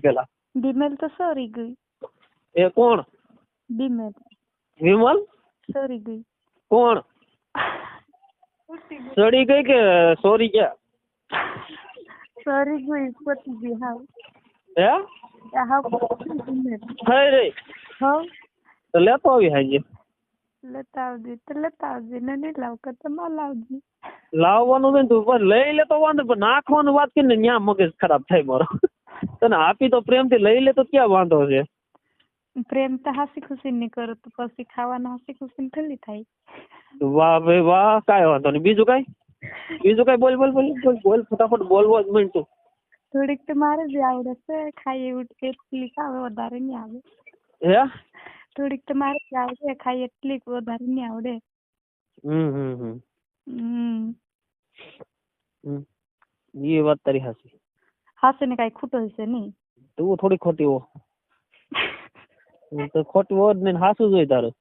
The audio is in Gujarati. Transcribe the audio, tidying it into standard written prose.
પેલા ડીમેલ તો સરી ગઈ. એ કોણ? ડીમેલ વિમલ સરી ગઈ. કોણ? સડી ગઈ કે સોરી ગયા? સરી ગઈ પતી ગઈ હાવ. હે હાવ ડીમેલ થઈ રે હાવ. તો લેતો આવી હાજે. લેતા આવજે તો લેતા આવજે ને નહીં લાવ કે તો ના લાવજે. લાવવાનું નહીં તું પણ લઈ લે તો વાંધો, પણ નાખવાનું વાત કરીને ન્યા મગજ ખરાબ થાય મારો. તને આપી તો પ્રેમથી લઈ લે તો ક્યાં વાંધો છે? પ્રેમ તો હાસી ખુશી ની કરો તો પછી ખાવાનું હાસી ખુશી થેલી થાય. વાહ ભાઈ વાહ, કાંઈ વાંધો નહીં. બીજું કાંઈ? બીજું કાંઈ બોલ બોલ બોલ બોલ બોલ, ફટાફટ બોલવો જ માંડ તું. થોડીક તો મારે જ આવડે છે, ખાઈ એટલી આવે વધારે નહીં આવે. હે થોડીક તો મારે જ આવડે, ખાઈ એટલી વધારે નહીં આવડે. એ વાત તારી હાચી. હાસે ને કાંઈ ખૂટો હશે નહીં. તું થોડી ખોટી હો. તો ખોટી હો જ નહીં, હાસું જોઈએ તારું.